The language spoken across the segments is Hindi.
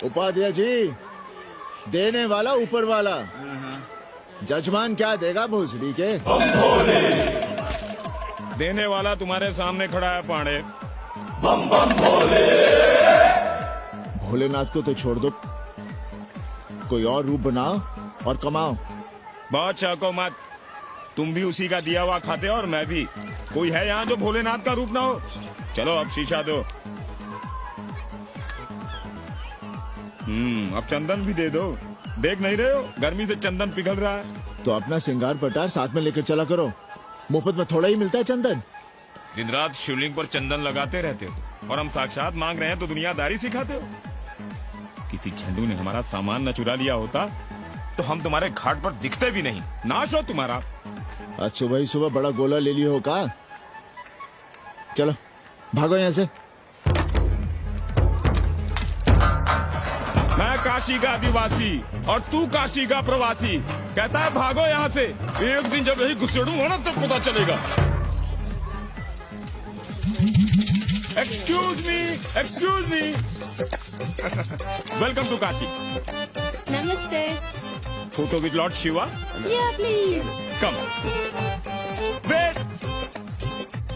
उपाध्याय जी, देने वाला ऊपर वाला। जजमान क्या देगा भोसड़ी के? देने वाला तुम्हारे सामने खड़ा है पांडे। भोलेनाथ को तो छोड़ दो, कोई और रूप बनाओ और कमाओ। बहुत चाको मत, तुम भी उसी का दिया हुआ खाते हो और मैं भी। कोई है यहाँ जो भोलेनाथ का रूप ना हो? चलो अब शीशा दो। अब चंदन भी दे दो। देख नहीं रहे हो गर्मी से चंदन पिघल रहा है। तो अपना सिंगार पटार साथ में लेकर चला करो, मुफ्त में थोड़ा ही मिलता है चंदन। दिन रात शिवलिंग पर चंदन लगाते रहते हो और हम साक्षात मांग रहे हैं तो दुनियादारी सिखाते हो। किसी झंडू ने हमारा सामान न चुरा लिया होता तो हम तुम्हारे घाट पर दिखते भी नहीं। नाश हो तुम्हारा। आज सुबह ही सुबह बड़ा गोला ले लियो हो का? चलो भागो यहाँ से। मैं काशी का आदिवासी और तू काशी का प्रवासी। कहता है भागो यहाँ से। एक दिन जब यही घुसेड़ूंगा ना तब पता चलेगा। Excuse me welcome to Kashi. नमस्ते। Photo with lord Shiva. Yeah please. Come wait.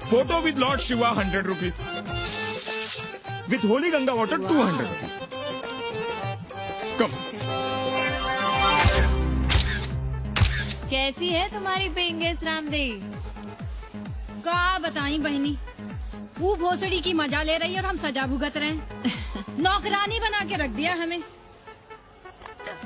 Photo with lord Shiva 100 rupees. With holy Ganga water 200 rupees. Come. कैसी है तुम्हारी पेंगेस रामदेव? का बताई बहनी, वो भोसड़ी की मजा ले रही है और हम सजा भुगत रहे हैं। नौकरानी बना के रख दिया हमें।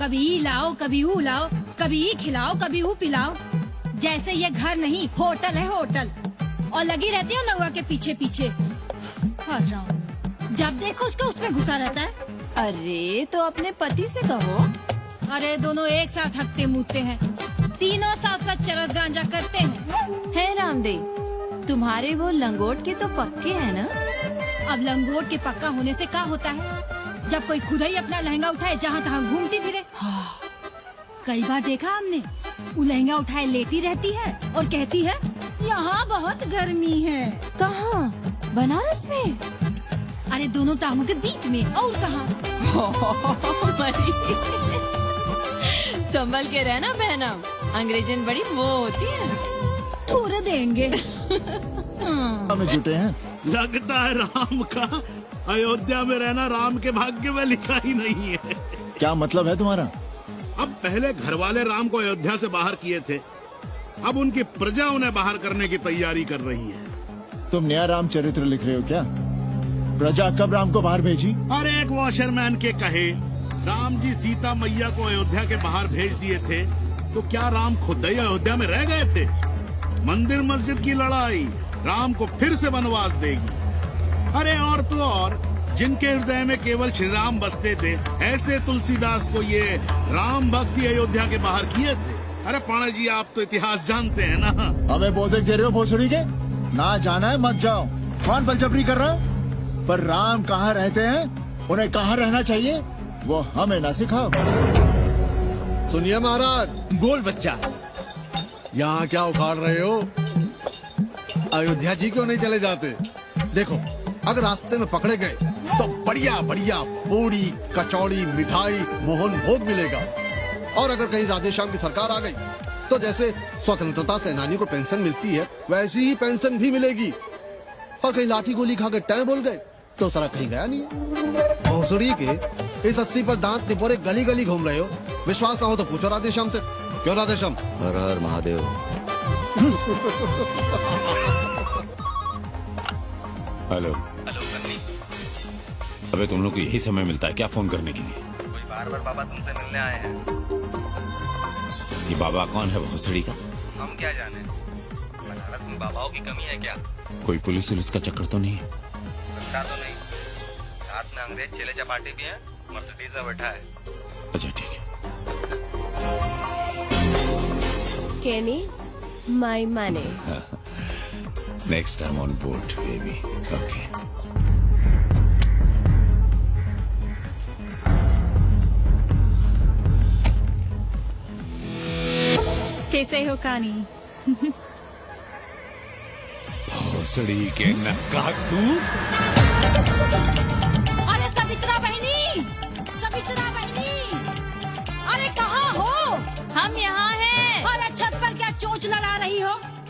कभी ई लाओ, कभी ऊ लाओ, कभी ई खिलाओ, कभी ऊ पिलाओ। जैसे ये घर नहीं होटल है होटल। और लगी रहती है नौआ के पीछे पीछे। जब देखो उसको उसमें घुसा रहता है। अरे तो अपने पति से कहो। अरे दोनों एक साथ हकते मूते हैं, तीनों साथ साथ चरस गांजा करते हैं। है रामदेव, तुम्हारे वो लंगोट के तो पक्के हैं ना? अब लंगोट के पक्का होने से क्या होता है? जब कोई खुद ही अपना लहंगा उठाए जहाँ तहाँ घूमती फिरे। कई बार देखा हमने, वो लहंगा उठाए लेती रहती है और कहती है यहाँ बहुत गर्मी है। कहाँ? बनारस में? अरे दोनों टांगों के बीच में। और कहाँ? संभल के रहना बहना, अंग्रेजन बड़ी वो होती है। थोड़े देंगे। में जुटे हैं। लगता है राम का अयोध्या में रहना राम के भाग्य में लिखा ही नहीं है। क्या मतलब है तुम्हारा? अब पहले घर वाले राम को अयोध्या से बाहर किए थे, अब उनकी प्रजा उन्हें बाहर करने की तैयारी कर रही है। तुम नया रामचरित्र लिख रहे हो क्या? प्रजा कब राम को बाहर भेजी? और एक वॉशरमैन के कहे राम जी सीता मैया को अयोध्या के बाहर भेज दिए थे, तो क्या राम खुद ही अयोध्या में रह गए थे? मंदिर मस्जिद की लड़ाई राम को फिर से वनवास देगी। अरे और तो और, जिनके हृदय में केवल श्री राम बसते थे, ऐसे तुलसीदास को ये राम भक्ति अयोध्या के बाहर किए थे। अरे पाणा जी, आप तो इतिहास जानते हैं ना। हमें बोधक दे रहे हो भोसड़ी के? ना जाना है मत जाओ। कौन बलजबरी कर रहा है? पर राम कहाँ रहते हैं, उन्हें कहाँ रहना चाहिए, वो हमें ना सिखाओ। सुनिए महाराज। बोल बच्चा। यहाँ क्या उखाड़ रहे हो? अयोध्या जी क्यों नहीं चले जाते? देखो, अगर रास्ते में पकड़े गए तो बढ़िया बढ़िया पूड़ी कचौड़ी मिठाई मोहन भोग मिलेगा। और अगर कहीं राधेश्याम की सरकार आ गई तो जैसे स्वतंत्रता सेनानी को पेंशन मिलती है, वैसी ही पेंशन भी मिलेगी। और कहीं लाठी गोली खा के टै बोल गए तो सारा कहीं गया नहीं है। भोसड़ी के इस 80 पर दांत निपोरे गली गली घूम रहे हो। विश्वास ना हो तो पूछो राधेश्याम से। क्यों राधेश्याम? हर हर महादेव। हेलो। अबे तुम लोग को यही समय मिलता है क्या फोन करने के लिए? कोई बार बार बाबा तुमसे मिलने आए हैं। ये बाबा कौन है भोसड़ी का? हम क्या जाने, बनारस में बाबाओं की कमी है क्या? कोई पुलिस वुलिस का चक्कर तो नहीं है? सरकार तो नहीं, साथ में अंग्रेज चेले चपाटी भी हैं, मर्सिडीज में बैठा है। अच्छा ठीक है। Kenny, my money. Next time on board, baby. Okay. कैसे हो कानी? भोसड़ी के नक्का तू। अरे सवित्रा बहनी,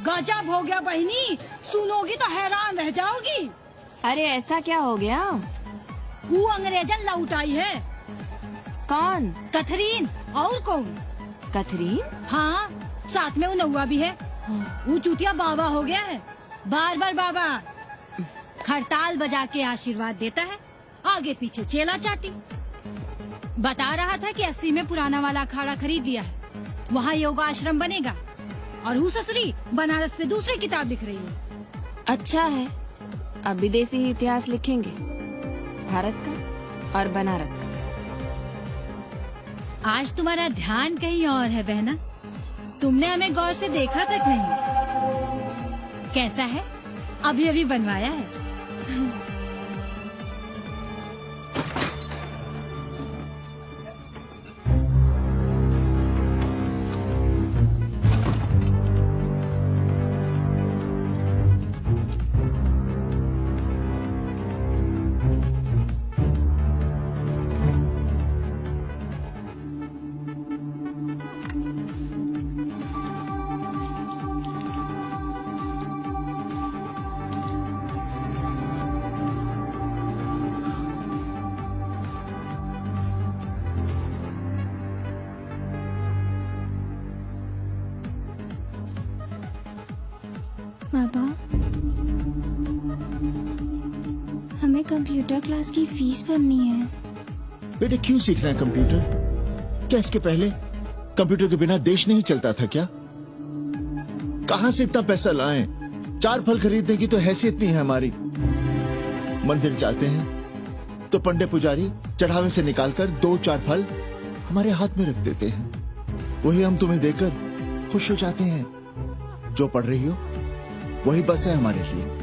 गजब हो गया बहनी, सुनोगी तो हैरान रह जाओगी। अरे ऐसा क्या हो गया? वो अंग्रेजन लौट आई है। कौन? कथरीन, और कौन? कथरीन? हाँ, साथ में वो नौवा भी है। वो चूतिया बाबा हो गया है, बार बार बाबा। खड़ताल बजा के आशीर्वाद देता है, आगे पीछे चेला चाटी। बता रहा था कि 80 में पुराना वाला अखाड़ा खरीद लिया है, वहाँ योगा आश्रम बनेगा। और वो ससुरी बनारस में दूसरी किताब लिख रही है। अच्छा है, अब विदेशी इतिहास लिखेंगे, भारत का और बनारस का। आज तुम्हारा ध्यान कहीं और है बहना, तुमने हमें गौर से देखा तक नहीं। कैसा है? अभी अभी बनवाया है। पापा, हमें कंप्यूटर क्लास की फीस भरनी है। बेटे क्यों सीखना है कंप्यूटर? क्या इसके पहले कंप्यूटर के बिना देश नहीं चलता था क्या? कहां से इतना पैसा लाएं? 4 फल खरीदने की तो हैसियत नहीं है हमारी। मंदिर जाते हैं तो पंडे पुजारी चढ़ावे से निकालकर 2-4 फल हमारे हाथ में रख देते हैं, वही हम तुम्हें देकर खुश हो जाते हैं। जो पढ़ रही हो वही बस है हमारे लिए।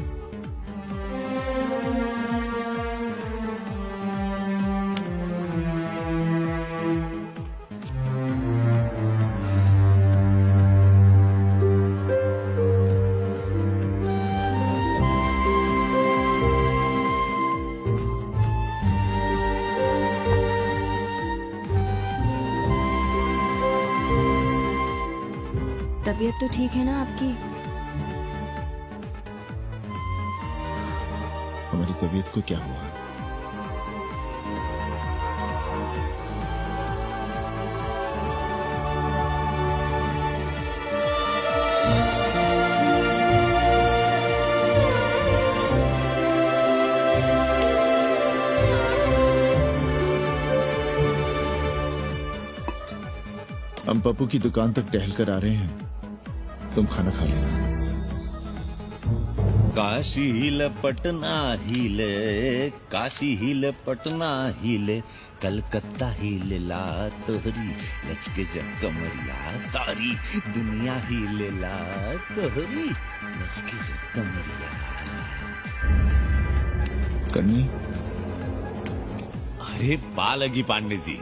तबीयत तो ठीक है ना आपकी? हमारी तबीयत को क्या हुआ? हम पप्पू की दुकान तक टहल कर आ रहे हैं, तुम खाना खा लेना। काशी हिले पटना हिले, काशी हिले पटना हिले, कलकत्ता हिले ला तोहरी लचके जब कमरिया, सारी दुनिया हिले ला तोहरी लचके जब कमरिया। कन्नी, अरे पा लगी पांडे जी,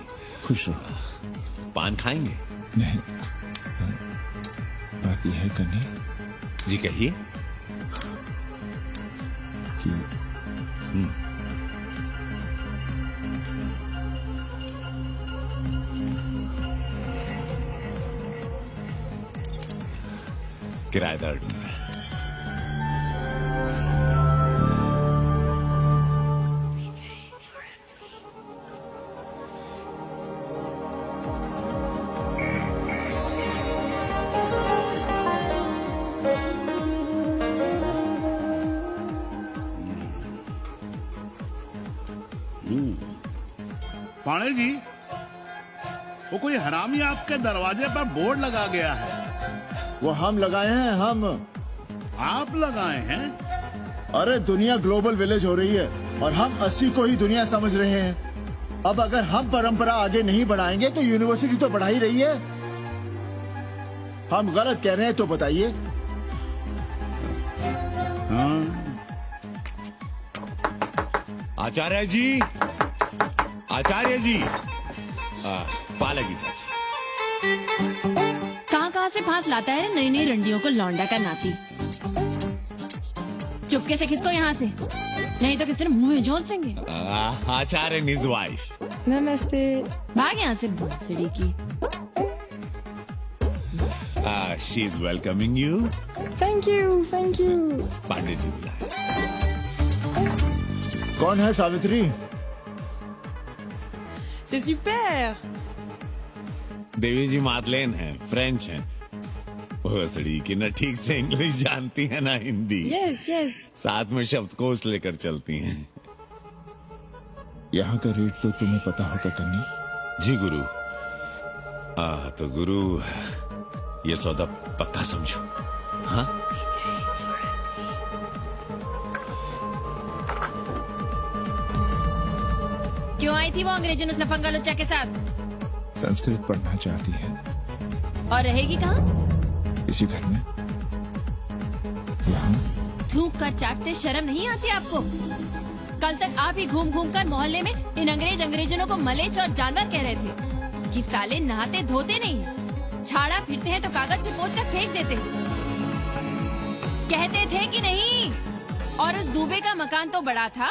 खुश रहो। पान खाएंगे? नहीं, बात यह है कन्नी जी, कहिए। कि किराएदार ढूंढ रहा है। पाणे जी, वो कोई हरामी आपके दरवाजे पर बोर्ड लगा गया है। वो हम लगाए हैं, हम। आप लगाए हैं? अरे दुनिया ग्लोबल विलेज हो रही है और हम 80 को ही दुनिया समझ रहे हैं। अब अगर हम परंपरा आगे नहीं बढ़ाएंगे तो यूनिवर्सिटी तो बढ़ा ही रही है। हम गलत कह रहे हैं तो बताइए। हाँ। आचार्य जी, आचार्य जी, पालगी चाची। कहाँ से फांस लाता है नई नई रंडियों को लौंडा का नाती। चुपके से खिसको यहाँ से, नहीं तो किसी ने मुंह में झोंस देंगे। आचार्य and his wife. नमस्ते। भाग यहाँ से भोसड़ी की। She is welcoming you. Thank you. Pandey ji बुलाए। कौन है सावित्री? C'est super। देवी जी मादलेन है, फ्रेंच है। भोसड़ी की न ठीक से इंग्लिश जानती है ना हिंदी। Yes yes. साथ में शब्दकोश लेकर चलती हैं। यहाँ का रेट तो तुम्हें पता होगा कन्नी। जी गुरु। तो गुरु ये सौदा पक्का समझो। हाँ क्यों आई थी वो अंग्रेजन उस लफंगा लुच्चा के साथ? संस्कृत पढ़ना चाहती है। और रहेगी कहाँ? इसी घर में। यहाँ थूक कर चाटते शर्म नहीं आती आपको? कल तक आप ही घूम घूम कर मोहल्ले में इन अंग्रेजनों को मलेच और जानवर कह रहे थे कि साले नहाते धोते नहीं हैं। छाड़ा फिरते हैं तो कागज से पोंछ कर फेंक देते हैं। कहते थे कि नहीं? और उस दूबे का मकान तो बड़ा था,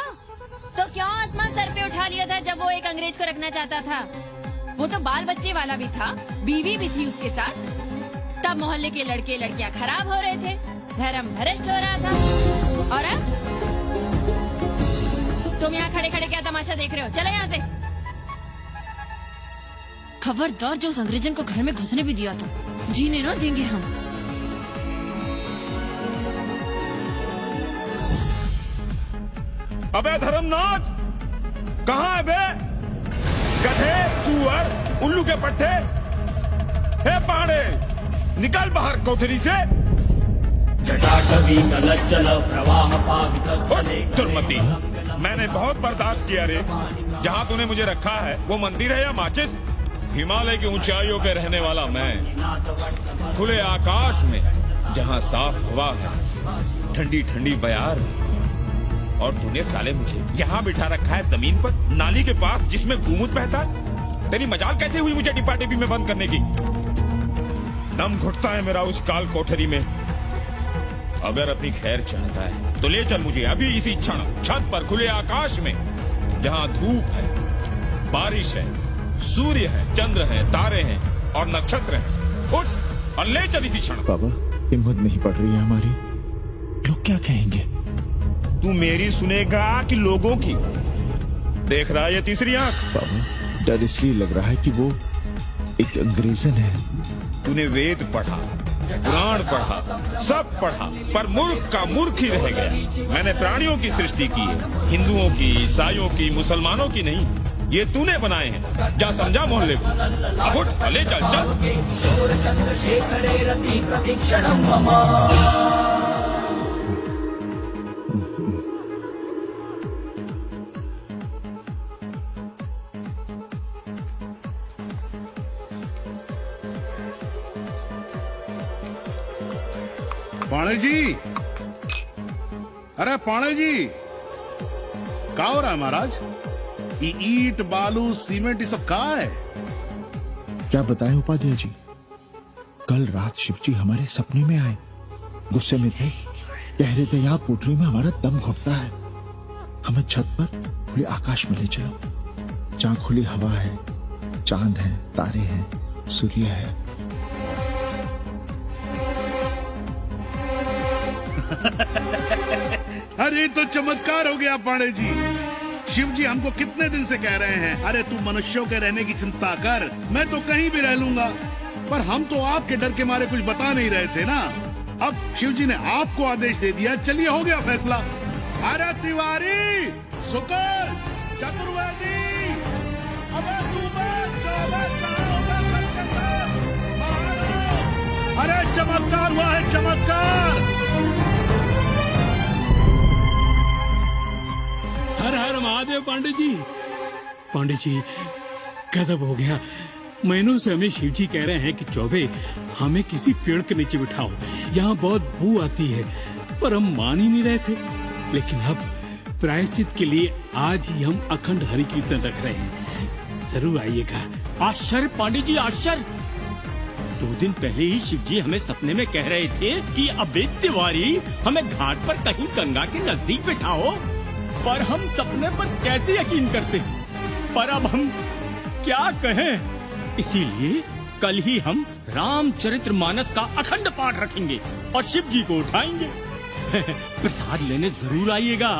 तो क्यों आसमान सर पे उठा लिया था जब वो एक अंग्रेज को रखना चाहता था? वो तो बाल बच्चे वाला भी था, बीवी भी थी उसके साथ। तब मोहल्ले के लड़के लड़कियां खराब हो रहे थे, धर्म भ्रष्ट हो रहा था। और अब तुम यहाँ खड़े खड़े क्या तमाशा देख रहे हो? चलो यहाँ से। खबरदार, जो उस अंग्रेजन को घर में घुसने भी दिया था, जीने ना देंगे हम। अबे धर्मनाथ, कहाँ है बे? गधे, सुअर, उल्लू के पट्टे। हे पांडे, निकल बाहर कोठरी से। दुर्मति, मैंने बहुत बर्दाश्त किया रे। जहाँ तूने मुझे रखा है वो मंदिर है या माचिस? हिमालय की ऊंचाइयों पे रहने वाला मैं, खुले आकाश में जहाँ साफ हवा है, ठंडी ठंडी बयार, और तूने साले मुझे यहाँ बिठा रखा है जमीन पर, नाली के पास जिसमें गूमूत बहता है। तेरी मजाल कैसे हुई मुझे डिब्बा डिब्बी में बंद करने की? दम घुटता है मेरा उस काल कोठरी में। अगर अपनी खैर चाहता है तो ले चल मुझे अभी इसी क्षण छत पर खुले आकाश में, जहाँ धूप है, बारिश है, सूर्य है, चंद्र है, तारे हैं और नक्षत्र हैं। उठ और ले चल इसी क्षण। बाबा, हिम्मत नहीं पड़ रही है हमारी। लोग क्या कहेंगे? तू मेरी सुनेगा कि लोगों की? देख रहा है ये तीसरी आंख? बाबा, डर इसलिए लग रहा है कि वो एक अंग्रेजन है। तूने वेद पढ़ा, पुराण पढ़ा, सब पढ़ा, पर मूर्ख का मूर्ख ही रह गया। मैंने प्राणियों की सृष्टि की है, हिंदुओं की, ईसाइयों की, मुसलमानों की नहीं। ये तूने बनाए हैं। जा समझा मोहल्ले को। अब उठ, ले चल चल। पाणे जी, अरे पाणे जी, क्या हो रहा है महाराज? ये ईट बालू सीमेंट ये सब कहाँ है? क्या बताएं उपाध्याय जी, कल रात शिवजी हमारे सपने में आए। गुस्से में थे, कह रहे थे यहाँ कोठरी में हमारा दम घुटता है, हमें छत पर खुले आकाश में ले चलो, जहाँ खुली हवा है, चांद है, तारे हैं, सूर्य है। अरे तो चमत्कार हो गया पाणे जी। शिव जी हमको कितने दिन से कह रहे हैं, अरे तू मनुष्यों के रहने की चिंता कर, मैं तो कहीं भी रह लूंगा। पर हम तो आपके डर के मारे कुछ बता नहीं रहे थे ना। अब शिव जी ने आपको आदेश दे दिया, चलिए हो गया फैसला। अरे तिवारी, शुक्र, चतुर्वेदी, अबे तू अरे चमत्कार हुआ है, चमत्कार। हर हर महादेव पांडे जी। पांडे जी, गजब हो गया। महीनों से हमें शिव जी कह रहे हैं कि चौबे हमें किसी पेड़ के नीचे बिठाओ, यहाँ बहुत बू आती है, पर हम मान ही नहीं रहे थे। लेकिन अब प्रायश्चित के लिए आज ही हम अखंड हरि कीर्तन रख रहे हैं, जरूर आइएगा। आश्चर्य पांडे जी, आश्चर्य। 2 दिन पहले ही शिव जी हमें सपने में कह रहे थे कि अबे तिवारी, हमें घाट पर कहीं गंगा के नजदीक बिठाओ, पर हम सपने पर कैसे यकीन करते। पर अब हम क्या कहें, इसीलिए कल ही हम रामचरितमानस का अखंड पाठ रखेंगे और शिव जी को उठाएंगे। प्रसाद लेने जरूर आइएगा।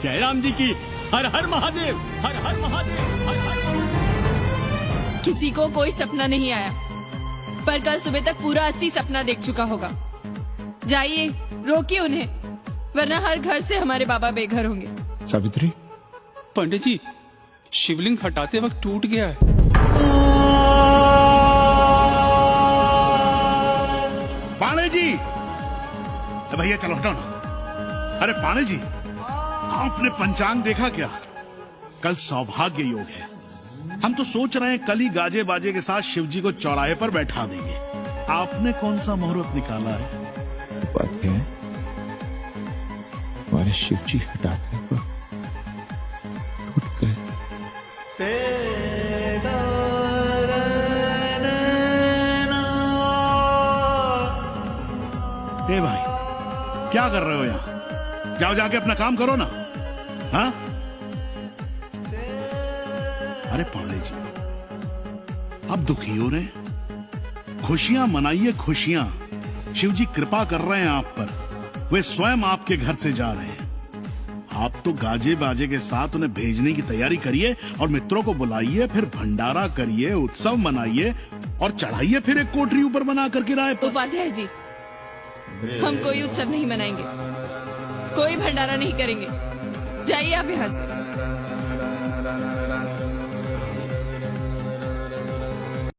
जय राम जी की। हर हर महादेव, हर हर महादेव, हर हर महादेव। किसी को कोई सपना नहीं आया, पर कल सुबह तक पूरा 80 सपना देख चुका होगा। जाइए, रोकिए उन्हें, वरना हर घर से हमारे बाबा बेघर होंगे। सावित्री, पंडित जी, शिवलिंग हटाते वक्त टूट गया है। पाणे जी, भैया चलो हटो ना। अरे पाणे जी, आपने पंचांग देखा क्या? कल सौभाग्य योग है। हम तो सोच रहे हैं कल ही गाजे बाजे के साथ शिव जी को चौराहे पर बैठा देंगे। आपने कौन सा मुहूर्त निकाला है? बात है हमारे शिव जी हटाते वक्त टूट गए। ए भाई, क्या कर रहे हो यहाँ? जाओ जाके अपना काम करो ना। हाँ? अरे पांडे जी, आप दुखी हो रहे हैं? खुशियां मनाइए, खुशियां। शिव जी कृपा कर रहे हैं आप पर। वे स्वयं आपके घर से जा रहे हैं। आप तो गाजे बाजे के साथ उन्हें भेजने की तैयारी करिए और मित्रों को बुलाइए, फिर भंडारा करिए, उत्सव मनाइए और चढ़ाइए फिर एक कोठरी ऊपर बना कर किराए पर। उपाध्याय जी, हम कोई उत्सव नहीं मनाएंगे, कोई भंडारा नहीं करेंगे। जाइए आप यहाँ से।